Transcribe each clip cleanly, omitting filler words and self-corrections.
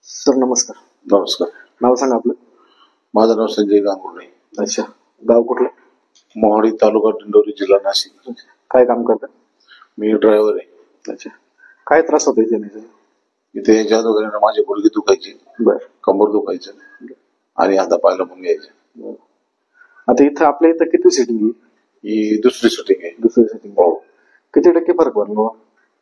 Sir नमस्कार. नमस्कार. नाव सांगा आपलं. माझं नाव संजय गांगुर्डे. अच्छा. गाव कुठलं? मोहाडी तालुका दिंडोरी जिल्हा नाशिक. काय काम करता? मी ड्रायव्हर आहे. अच्छा. काय त्रास होतो इथे? इथे याच्या अगोदर माझी गुडघे दुखायची, बर. कंबर दुखायचं आणि आता पाहायला पण यायचं. आता इथं आपल्या इथं किती सेटिंग आहे? ही दुसरी शूटिंग आहे. दुसरी सेटिंग. हो. किती टक्के फरक पडला?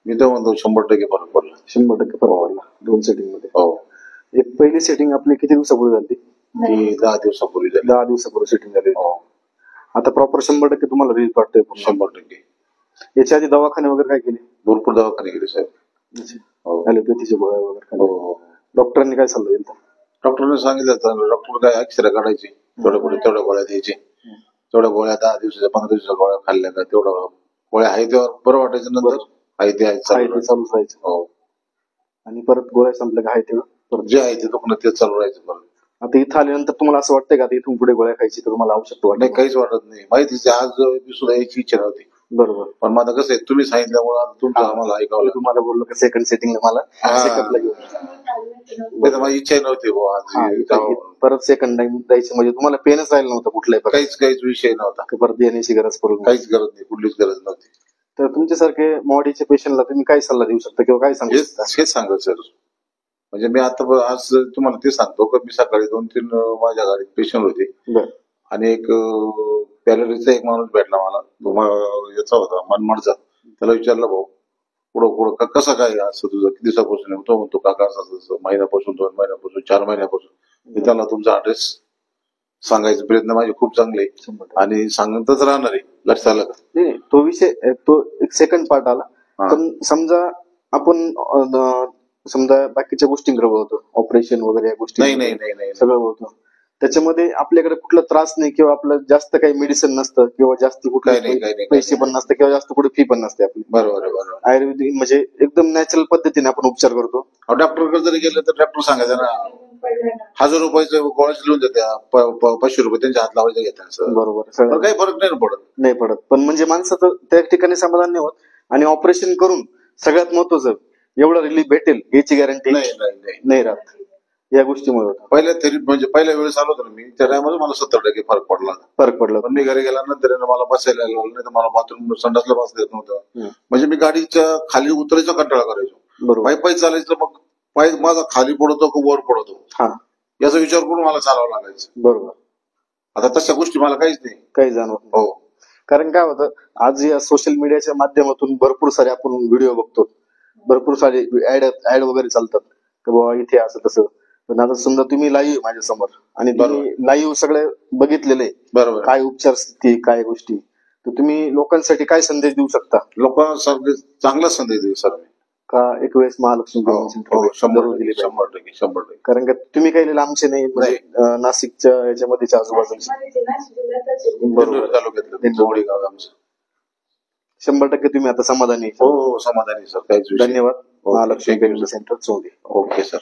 मी तर म्हणतो 100% फरक पडला. 100% फरक पडला दोन सेटिंग मध्ये. हो. एक पहिली सेटिंग आपली किती दिवसापूर्वी झाली? ती 10 दिवसापूर्वी झाली. 10 दिवसापूर्वी सेटिंग झाली. हो. आता प्रॉपर 100% तुम्हाला रिझल्ट वाटतोय? 100%. याच्या आधी दवाखाने वगैरे काय केले? भरपूर दवाखाने गेले साहेब. हो. ॲलोपॅथीचे गोळ्या वगैरे? हो. डॉक्टरांनी काय सल्ला दिला? डॉक्टरने सांगितलं, डॉक्टर काय अक्षर काढायचे, तेवढ्या गोळ्या द्यायचे. तेवढ्या गोळ्या 10 दिवसाच्या 15 दिवसाच्या गोळ्या खाल्ल्या का तेवढं गोळ्या आहे तेव्हा बरं वाटायचं. नंतर आहे ते चालूच राहायचं. हो. आणि परत गोळ्या संपल्या का आहे तेव्हा जे आहे ते दुखणं ते चालू राहायचं. परत आता इथं आल्यानंतर तुम्हाला असं वाटतंय का इथून पुढे गोळ्या खायची तर तुम्हाला आवश्यकता वाटत नाही? काहीच वाटत नाही. माहितीच आज सुद्धा यायची इच्छा नव्हती. बरोबर. पण माझं कसं आहे, तुम्ही सांगितल्यामुळे तुमचं आम्हाला ऐकावं. तुम्हाला बोललो की सेकंड सेटिंगला मला सेकंडला घेऊन माझी इच्छा नव्हती आज परत सेकंड टाइम द्यायचं म्हणजे तुम्हाला पेनच राहिलं नव्हतं कुठल्याही काहीच विषय नव्हता. परत येण्याची गरज पडली काहीच गरज नाही, कुठलीच गरज नव्हती. तर तुमच्यासारखे मॉडीच्या पेशंटला तुम्ही काय सल्ला देऊ शकता किंवा काय सांगू शकता? हेच सांगत सर. म्हणजे मी आता आज तुम्हाला ते सांगतो की मी सकाळी 2-3 माझ्या गाडीत पेशंट होते आणि एक पॅलरीचा एक माणूस भेटला मला. तो याचा होता मनमाडचा. त्याला विचारलं, भाऊ पुढं कसं काय असं तुझं किती दिवसापासून? तो म्हणतो काका असं महिन्यापासून, 2 महिन्यापासून, 4 महिन्यापासून. मी त्याला तुमचा ऍड्रेस सांगायचा प्रयत्न माझे खूप चांगले आणि सांगतच राहणार आहे. लक्षात आलं का? तो विषय तो एक सेकंड पार्ट आला. पण समजा आपण समजा बाकीच्या गोष्टींकडे होतो, ऑपरेशन वगैरे या गोष्टी नाही सगळं होतं, त्याच्यामध्ये आपल्याकडे कुठला त्रास नाही किंवा आपलं जास्त काही मेडिसिन नसतं किंवा जास्त कुठले पैसे पण नसतं किंवा जास्त कुठे फी पण नसते आपली. बरोबर. आयुर्वेदिक म्हणजे एकदम नॅचरल पद्धतीने आपण उपचार करतो. डॉक्टरकडे जरी गेलं तर डॉक्टर सांगायचं ना, 1000 रुपयाचं गोळ्याच लिहून देत्या, 500 रुपये त्यांच्या हात लावायचे घेतात. बरोबर. काही फरक नाही पडत. पण म्हणजे माणसाचं त्या ठिकाणी समाधान नाही होत. आणि ऑपरेशन करून सगळ्यात महत्वाचं एवढं रिलीफ भेटेल याची गॅरंटी नाही राहत या गोष्टीमुळे होतं. पहिल्या वेळेस आलो होतो मी, त्या टायमाला मला 70% फरक पडला. पण मी घरी गेल्यानंतर मला बसायला लागलं नाही तर मला बाथरूम संडासला बसता येत नव्हतं. म्हणजे मी गाडीच्या खाली उतरायचा कंटाळा करायचो. पायी चालायचं, मग पाय माझा खाली पडतो का वर पडतो याचा विचार करून मला चालावं लागायचं. बरोबर. आता तशा गोष्टी मला काही जाणवत. हो. कारण काय होतं, आज या सोशल मीडियाच्या माध्यमातून भरपूर सारे आपण व्हिडिओ बघतो, भरपूर सारे ऍड वगैरे चालतात की बाबा इथे असं तसं. पण आता समजा तुम्ही लाईव्ह माझ्या समोर आणि तुम्ही लाईव्ह सगळे बघितलेले, बरोबर, काय उपचार स्थिती काय गोष्टी, तर तुम्ही लोकांसाठी काय संदेश देऊ शकता? लोकांसाठी चांगला संदेश देऊ सर का एक वेळेस महालक्ष्मी 100%. कारण का तुम्ही काही लांबचे नाही, म्हणजे नाशिकच्या याच्यामध्ये आजूबाजूचे. बरोबर. तालुक्यातलं गाव आमचं. 100% तुम्ही आता समाधानी? हो समाधानी सर. धन्यवाद. Mahalakshmi centre Chondi. Okay sir.